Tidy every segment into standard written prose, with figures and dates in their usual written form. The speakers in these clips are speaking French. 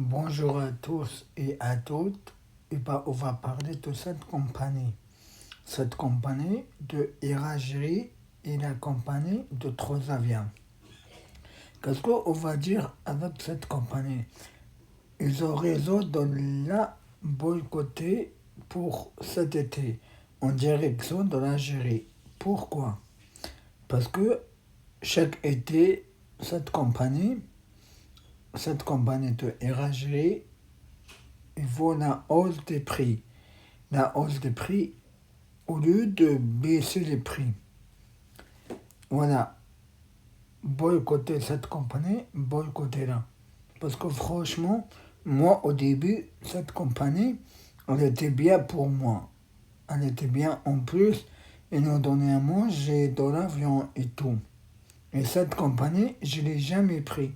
Bonjour à tous et à toutes. On va parler de cette compagnie. Cette compagnie de Iragiri et la compagnie de Transavia. Qu'est-ce qu'on va dire avec cette compagnie? Ils ont raison de la boycotter pour cet été en direction de l'Algérie. Pourquoi? Parce que chaque été, cette compagnie de Iragiri, il faut la hausse des prix. La hausse des prix au lieu de baisser les prix. Voilà, boycotter cette compagnie, boycotter-la. Parce que franchement, moi au début, cette compagnie, elle était bien pour moi. Elle était bien en plus, ils nous donnaient à manger, de l'avion et tout. Et cette compagnie, je ne l'ai jamais pris.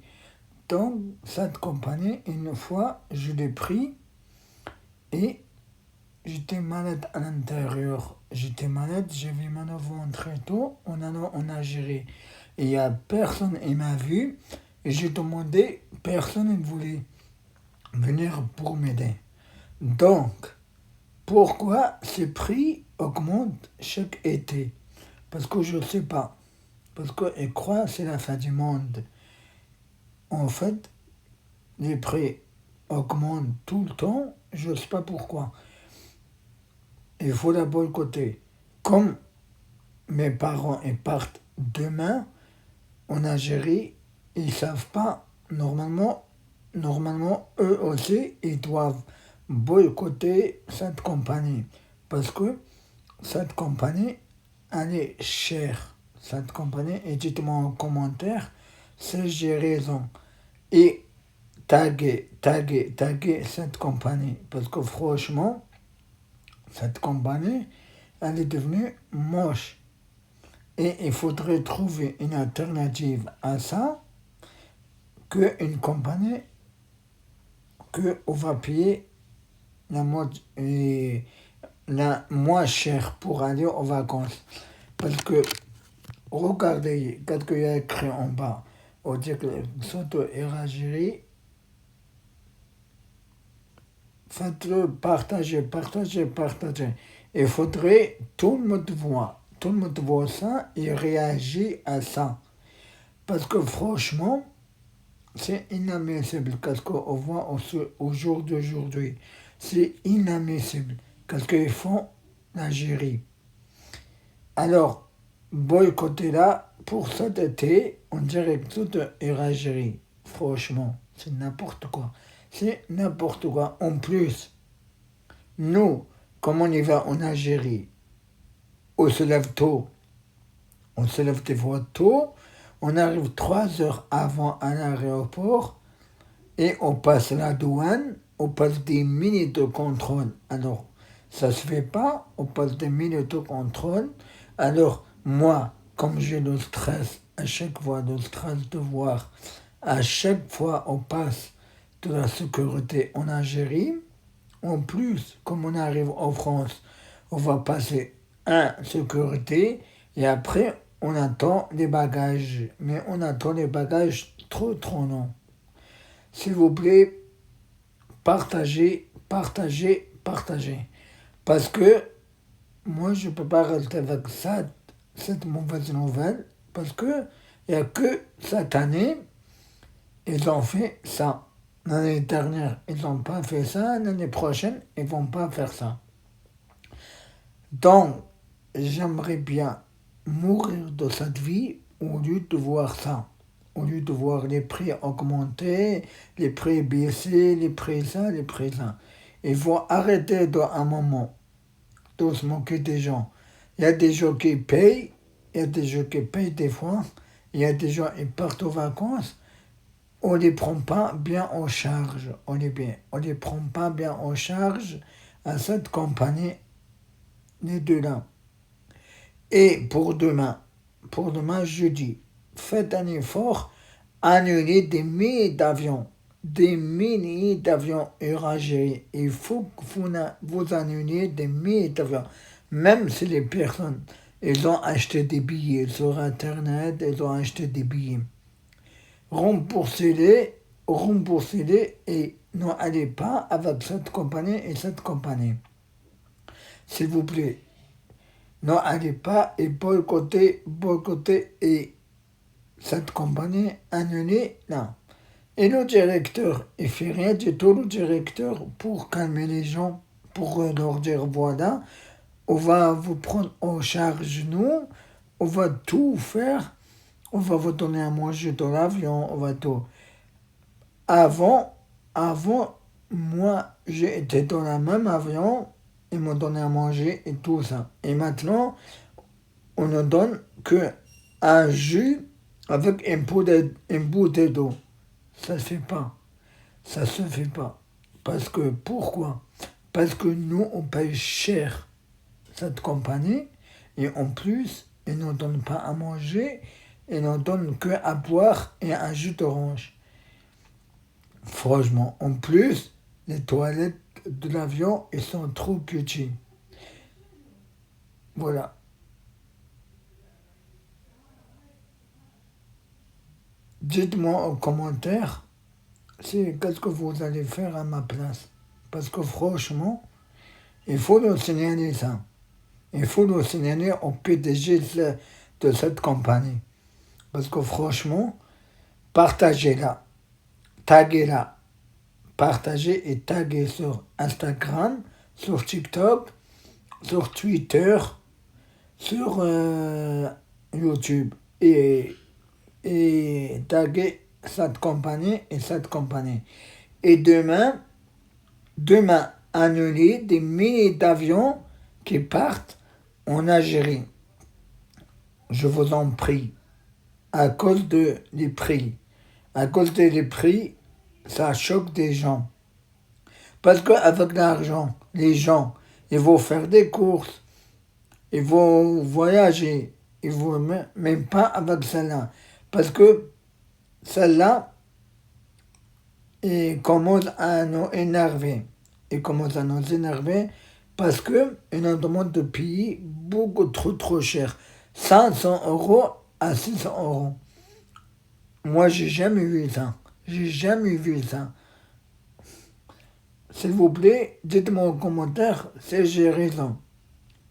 Donc, cette compagnie, une fois, je l'ai pris et j'étais malade à l'intérieur. J'étais malade, j'avais mal au ventre et tout. On a géré. Et il n'y a personne qui m'a vu. Et j'ai demandé, personne ne voulait venir pour m'aider. Donc, pourquoi ces prix augmentent chaque été? Parce que je ne sais pas. Parce qu'ils croient que c'est la fin du monde. En fait, les prix augmentent tout le temps. Je ne sais pas pourquoi. Il faut la boycotter. Comme mes parents ils partent demain en Algérie, ils ne savent pas, normalement, eux aussi, ils doivent boycotter cette compagnie. Parce que cette compagnie, elle est chère. Cette compagnie, et dites-moi en commentaire si j'ai raison. Et taguer cette compagnie. Parce que franchement, cette compagnie, elle est devenue moche. Et il faudrait trouver une alternative à ça, qu'une compagnie qu'on va payer la moins chère pour aller en vacances. Parce que, regardez, qu'est-ce qu'il y a écrit en bas? On dit que Soto et Algérie, faites-le partager. Il faudrait tout le monde voit ça et réagit à ça. Parce que franchement, c'est inadmissible. Qu'est-ce qu'on voit au jour d'aujourd'hui? C'est inadmissible. Qu'est-ce qu'ils font l'Algérie? Alors, boycotter là, pour cet été, on dirait que tout est l'Algérie. Franchement, c'est n'importe quoi. C'est n'importe quoi. En plus, nous, comme on y va en Algérie, on se lève tôt. On se lève des fois tôt. On arrive 3 heures avant à l'aéroport et on passe la douane, on passe des minutes de contrôle. Alors, ça se fait pas, on passe des minutes de contrôle. Alors, moi, comme j'ai le stress, à chaque fois, le stress de voir, à chaque fois on passe de la sécurité en Algérie, en plus, comme on arrive en France, on va passer un sécurité et après on attend les bagages. Mais on attend les bagages trop long. S'il vous plaît, partagez. Parce que moi, je ne peux pas rester avec cette mauvaise nouvelle. Parce que il n'y a que cette année, ils ont fait ça. L'année dernière, ils n'ont pas fait ça. L'année prochaine, ils ne vont pas faire ça. Donc, j'aimerais bien mourir de cette vie au lieu de voir ça. Au lieu de voir les prix augmenter, les prix baisser, les prix ça, les prix ça. Il faut arrêter un moment de se moquer des gens. Il y a des gens qui payent, il y a des gens qui payent des fois, il y a des gens qui partent aux vacances, on ne les prend pas bien en charge. On les prend pas bien en charge à cette compagnie, les deux là. Et pour demain jeudi, faites un effort, annulez des milliers d'avions éragés. Il faut que vous annuliez des milliers d'avions. Même si les personnes, ils ont acheté des billets sur Internet, ils ont acheté des billets. Remboursez-les remboursez-les et n'allez pas avec cette compagnie et cette compagnie. S'il vous plaît, n'allez pas et boycotter et cette compagnie annulée, non. Et le directeur, il fait rien du tout, le directeur, pour calmer les gens, pour leur dire, voilà, on va vous prendre en charge, nous, on va tout faire, on va vous donner à manger dans l'avion, on va tout. Avant, moi, j'ai été dans le même avion, ils m'ont donné à manger et tout ça. Et maintenant, on ne donne que un jus avec une bouteille d'eau. Ça se fait pas. Ça se fait pas. Parce que, pourquoi? Parce que nous, on paye cher cette compagnie et en plus, ils ne nous donnent pas à manger, ils ne nous donnent que à boire et un jus d'orange. Franchement, en plus, les toilettes de l'avion, ils sont trop petits. Voilà. Dites-moi en commentaire qu'est-ce que vous allez faire à ma place. Parce que franchement, il faut le signaler ça. Il faut le signaler au PDG de cette compagnie. Parce que franchement, partagez-la, taguez-la, partagez et taguez sur Instagram, sur TikTok, sur Twitter, sur YouTube et taguez cette compagnie et cette compagnie. Et demain, annuler des milliers d'avions qui partent en Algérie. Je vous en prie, à cause des prix. À cause des prix, ça choque des gens. Parce qu'avec l'argent, les gens, ils vont faire des courses, ils vont voyager, ils vont même pas avec celle-là. Parce que celle-là, ils commencent à nous énerver. Ils commencent à nous énerver parce qu'ils nous demandent de payer beaucoup trop cher. 500 € à 600 €. Moi, j'ai jamais vu ça. J'ai jamais vu ça. S'il vous plaît, dites-moi en commentaire si j'ai raison.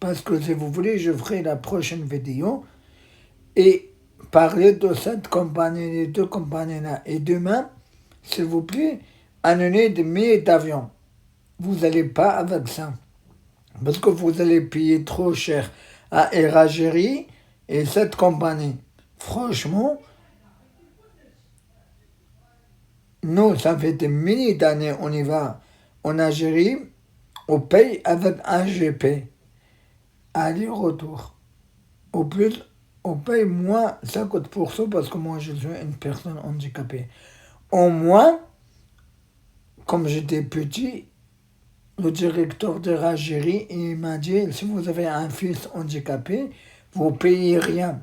Parce que si vous voulez, je ferai la prochaine vidéo et parler de cette compagnie, les deux compagnies-là. Et demain, s'il vous plaît, annulez des milliers d'avions. Vous n'allez pas avec ça. Parce que vous allez payer trop cher à Air Algérie et cette compagnie. Franchement, nous, ça fait des milliers d'années, on y va en Algérie, on paye avec un GP. Aller-retour. Au plus, on paye moins 50% parce que moi, je suis une personne handicapée. Au moins, comme j'étais petit, le directeur de l'Algérie, il m'a dit, si vous avez un fils handicapé, vous ne payez rien.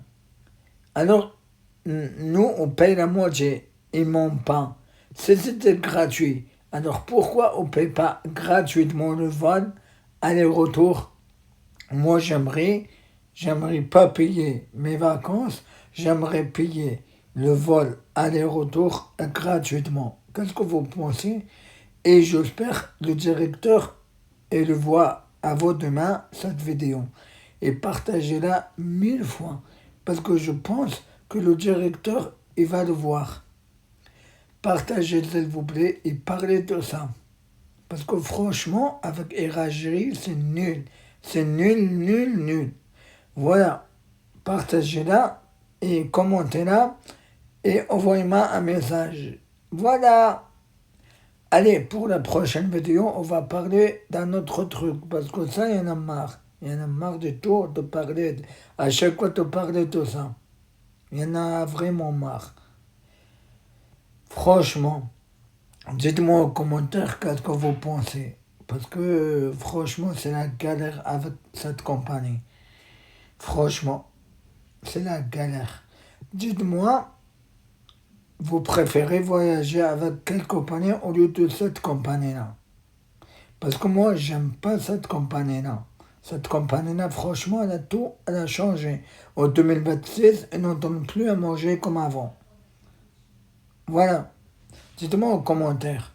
Alors, nous, on paye la moitié. Ils ne m'ont pas. C'était gratuit. Alors, pourquoi on ne paye pas gratuitement le vol aller-retour? Moi, j'aimerais pas payer mes vacances, j'aimerais payer le vol aller-retour gratuitement. Qu'est-ce que vous pensez? Et j'espère que le directeur le voit à vos demain cette vidéo. Et partagez-la 1000 fois. Parce que je pense que le directeur, il va le voir. Partagez s'il vous plaît et parlez de ça. Parce que franchement, avec Air Algérie, c'est nul. C'est nul. Voilà. Partagez-la et commentez-la et envoyez-moi un message. Voilà. Allez, pour la prochaine vidéo, on va parler d'un autre truc. Parce que ça, il y en a marre. Il y en a marre du tout de parler. À chaque fois de parler de ça. Il y en a vraiment marre. Franchement, dites-moi en commentaire qu'est-ce que vous pensez. Parce que franchement, c'est la galère avec cette compagnie. Franchement, c'est la galère. Dites-moi, vous préférez voyager avec quelle compagnie au lieu de cette compagnie-là? Parce que moi, j'aime pas cette compagnie-là. Cette compagnie-là, franchement, elle a changé. En 2026, elle ne donne plus à manger comme avant. Voilà. Dites-moi en commentaire.